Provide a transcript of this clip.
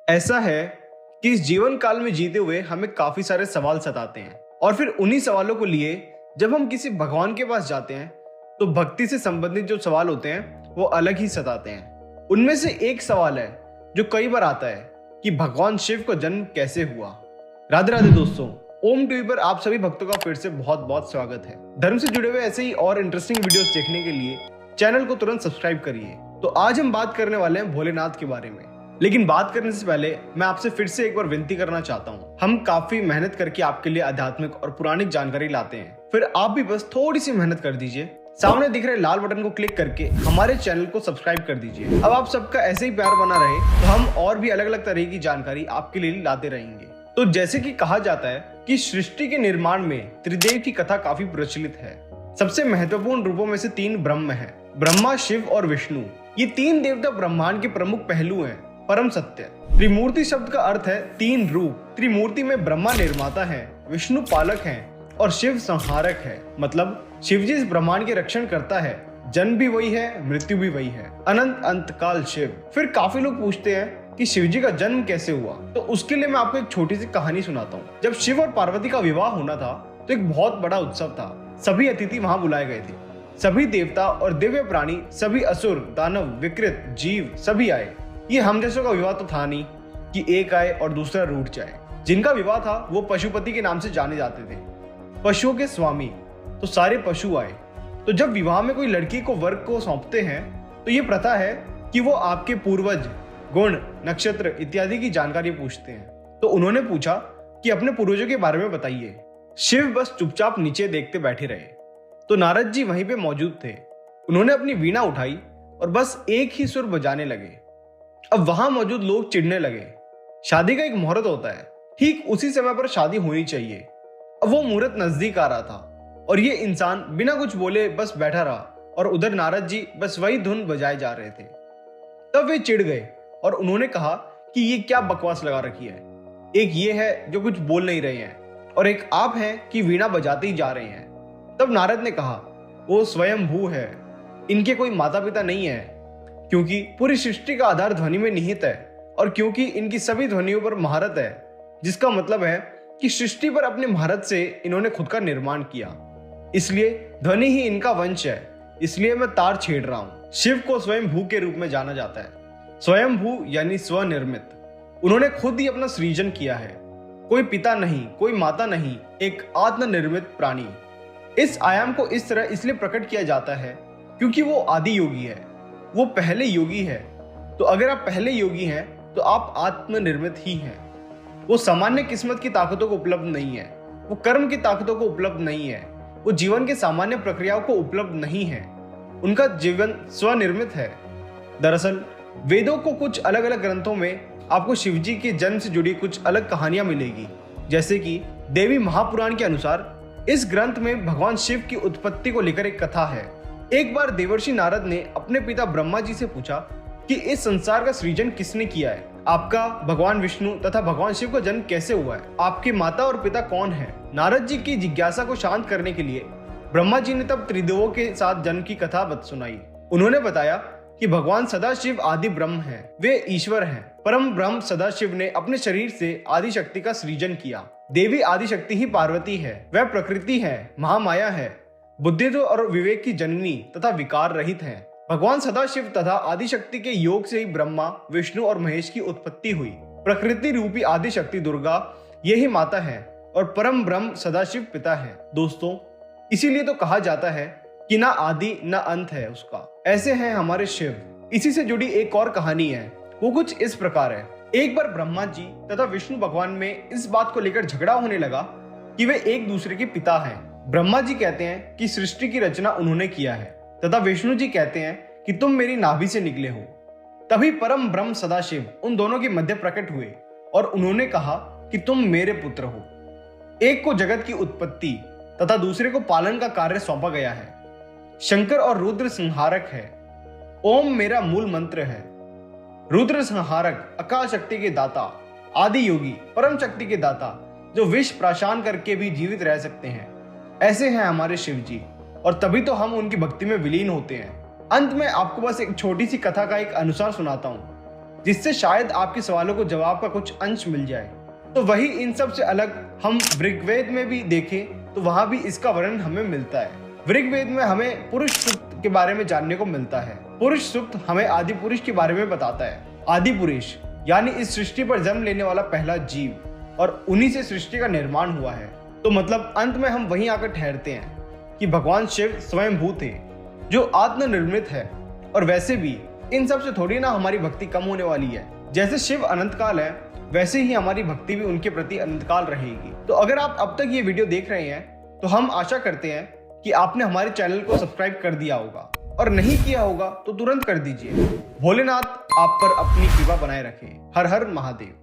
ऐसा है कि इस जीवन काल में जीते हुए हमें काफी सारे सवाल सताते हैं और फिर उन्हीं सवालों को लिए जब हम किसी भगवान के पास जाते हैं तो भक्ति से संबंधित जो सवाल होते हैं वो अलग ही सताते हैं। उनमें से एक सवाल है जो कई बार आता है कि भगवान शिव को जन्म कैसे हुआ। राधे राधे दोस्तों, ओम टीवी पर आप सभी भक्तों का फिर से बहुत बहुत स्वागत है। धर्म से जुड़े हुए ऐसे ही और इंटरेस्टिंग वीडियोस देखने के लिए चैनल को तुरंत सब्सक्राइब करिए। तो आज हम बात करने वाले हैं भोलेनाथ के बारे में, लेकिन बात करने से पहले मैं आपसे फिर से एक बार विनती करना चाहता हूँ। हम काफी मेहनत करके आपके लिए आध्यात्मिक और पुराणिक जानकारी लाते हैं, फिर आप भी बस थोड़ी सी मेहनत कर दीजिए। सामने दिख रहे लाल बटन को क्लिक करके हमारे चैनल को सब्सक्राइब कर दीजिए। अब आप सबका ऐसे ही प्यार बना रहे तो हम और भी अलग अलग तरह की जानकारी आपके लिए लाते रहेंगे। तो जैसे कि कहा जाता है कि सृष्टि के निर्माण में त्रिदेव की कथा काफी प्रचलित है। सबसे महत्वपूर्ण रूपों में से तीन ब्रह्म हैं, ब्रह्मा, शिव और विष्णु। ये तीन देवता ब्रह्मांड के प्रमुख पहलू हैं। परम सत्य। त्रिमूर्ति शब्द का अर्थ है तीन रूप। त्रिमूर्ति में ब्रह्मा निर्माता है, विष्णु पालक है और शिव संहारक है। मतलब शिव जी इस ब्रह्मांड के रक्षण करता है। जन्म भी वही है, मृत्यु भी वही है। अनंत अंतकाल शिव। फिर काफी लोग पूछते हैं कि शिव जी का जन्म कैसे हुआ, तो उसके लिए मैं आपको एक छोटी सी कहानी सुनाता हूँ। जब शिव और पार्वती का विवाह होना था तो एक बहुत बड़ा उत्सव था। सभी अतिथि वहां बुलाए गए थे। सभी देवता और दिव्य प्राणी, सभी असुर, दानव, विकृत, जीव सभी आए। ये हम जैसों का विवाह तो था नहीं कि एक आए और दूसरा रूठ जाए। जिनका विवाह था वो पशुपति के नाम से जाने जाते थे, पशुओं के स्वामी। तो सारे पशु आए। तो जब विवाह में कोई लड़की को वर को सौंपते हैं तो ये प्रथा है कि वो आपके पूर्वज, गुण, नक्षत्र इत्यादि की जानकारी पूछते हैं। तो उन्होंने पूछा कि अपने पूर्वजों के बारे में बताइए। शिव बस चुपचाप नीचे देखते बैठे रहे। तो नारद जी वहीं पे मौजूद थे। उन्होंने अपनी वीणा उठाई और बस एक ही सुर बजाने लगे। अब वहां मौजूद लोग चिढ़ने लगे। शादी का एक मुहूर्त होता है, ठीक उसी समय पर शादी होनी चाहिए। अब वो मुहूर्त नजदीक आ रहा था और ये इंसान बिना कुछ बोले बस बैठा रहा और उधर नारद जी बस वही धुन बजाए जा रहे थे। तब वे चिढ़ गए और उन्होंने कहा कि ये क्या बकवास लगा रखी है। एक ये है जो कुछ बोल नहीं रहे हैं और एक आप हैं कि वीणा बजाते ही जा रहे हैं। तब नारद ने कहा, वो स्वयं भू है, इनके कोई माता पिता नहीं है, क्योंकि पूरी सृष्टि का आधार ध्वनि में निहित है और क्योंकि इनकी सभी ध्वनियों पर महारत है, जिसका मतलब है कि सृष्टि पर अपने महारत से इन्होंने खुद का निर्माण किया। इसलिए ध्वनि ही इनका वंश है। इसलिए मैं तार छेड़ रहा हूं। शिव को स्वयं भू के रूप में जाना जाता है। स्वयं भू यानी स्वनिर्मित। उन्होंने खुद ही अपना सृजन किया है। कोई पिता नहीं, कोई माता नहीं, एक आत्मनिर्मित प्राणी। इस आयाम को इस तरह इसलिए प्रकट किया जाता है क्योंकि वो आदि योगी है, वो पहले योगी है। तो अगर आप पहले योगी हैं तो आप आत्मनिर्मित ही हैं। वो सामान्य किस्मत की ताकतों को उपलब्ध नहीं है, वो कर्म की ताकतों को उपलब्ध नहीं है, वो जीवन के सामान्य प्रक्रियाओं को उपलब्ध नहीं है। उनका जीवन स्वनिर्मित है। दरअसल वेदों को कुछ अलग अलग ग्रंथों में आपको शिवजी के जन्म से जुड़ी कुछ अलग कहानियां मिलेगी। जैसे कि देवी महापुराण के अनुसार इस ग्रंथ में भगवान शिव की उत्पत्ति को लेकर एक कथा है। एक बार देवर्षि नारद ने अपने पिता ब्रह्मा जी से पूछा कि इस संसार का सृजन किसने किया है। आपका भगवान विष्णु तथा भगवान शिव का जन्म कैसे हुआ है, आपके माता और पिता कौन है। नारद जी की जिज्ञासा को शांत करने के लिए ब्रह्मा जी ने तब त्रिदेवों के साथ जन्म की कथा सुनाई। उन्होंने बताया कि भगवान सदाशिव आदि ब्रह्म है, वे ईश्वर हैं। परम ब्रह्म सदाशिव ने अपने शरीर से आदि शक्ति का सृजन किया। देवी आदि शक्ति ही पार्वती है, वह प्रकृति है, महामाया है, बुद्धित्व और विवेक की जननी तथा विकार रहित हैं। भगवान सदाशिव तथा आदिशक्ति के योग से ही ब्रह्मा, विष्णु और महेश की उत्पत्ति हुई। प्रकृति रूपी आदिशक्ति दुर्गा यही माता है और परम ब्रह्म सदाशिव पिता है। दोस्तों, इसीलिए तो कहा जाता है कि ना आदि ना अंत है उसका। ऐसे हैं हमारे शिव। इसी से जुड़ी एक और कहानी है, वो कुछ इस प्रकार है। एक बार ब्रह्मा जी तथा विष्णु भगवान में इस बात को लेकर झगड़ा होने लगा कि वे एक दूसरे के पिता हैं। ब्रह्मा जी कहते हैं कि सृष्टि की रचना उन्होंने किया है तथा विष्णु जी कहते हैं कि तुम मेरी नाभि से निकले हो। तभी परम ब्रह्म सदाशिव उन दोनों के मध्य प्रकट हुए और उन्होंने कहा कि तुम मेरे पुत्र हो। एक को जगत की उत्पत्ति तथा दूसरे को पालन का कार्य सौंपा गया है। शंकर और रुद्र संहारक है। ओम मेरा मूल मंत्र है। रुद्र संहारक, अकाल शक्ति के दाता, आदि योगी, परम शक्ति के दाता, जो विष प्राशान करके भी जीवित रह सकते हैं। ऐसे हैं हमारे शिव जी और तभी तो हम उनकी भक्ति में विलीन होते हैं। अंत में आपको बस एक छोटी सी कथा का एक अनुसार सुनाता हूँ। जिससे शायद आपके सवालों को जवाब का कुछ अंश मिल जाए। तो वही इन सब से अलग हम ऋग्वेद में भी देखें तो वहां भी इसका वर्णन हमें मिलता है। ऋग्वेद में हमें पुरुष सूक्त के बारे में जानने को मिलता है। पुरुष सूक्त हमें आदि पुरुष के बारे में बताता है। आदि पुरुष यानी इस सृष्टि पर जन्म लेने वाला पहला जीव, और उन्हीं से सृष्टि का निर्माण हुआ है। तो मतलब अंत में हम वहीं आकर ठहरते हैं कि भगवान शिव स्वयंभू थे जो आत्मनिर्मित है। और वैसे भी इन सब से थोड़ी ना हमारी भक्ति कम होने वाली है। जैसे शिव अनंतकाल है वैसे ही हमारी भक्ति भी उनके प्रति अनंतकाल रहेगी। तो अगर आप अब तक ये वीडियो देख रहे हैं तो हम आशा करते हैं कि आपने हमारे चैनल को सब्सक्राइब कर दिया होगा, और नहीं किया होगा तो तुरंत कर दीजिए। भोलेनाथ आप पर अपनी कृपा बनाए रखे। हर हर महादेव।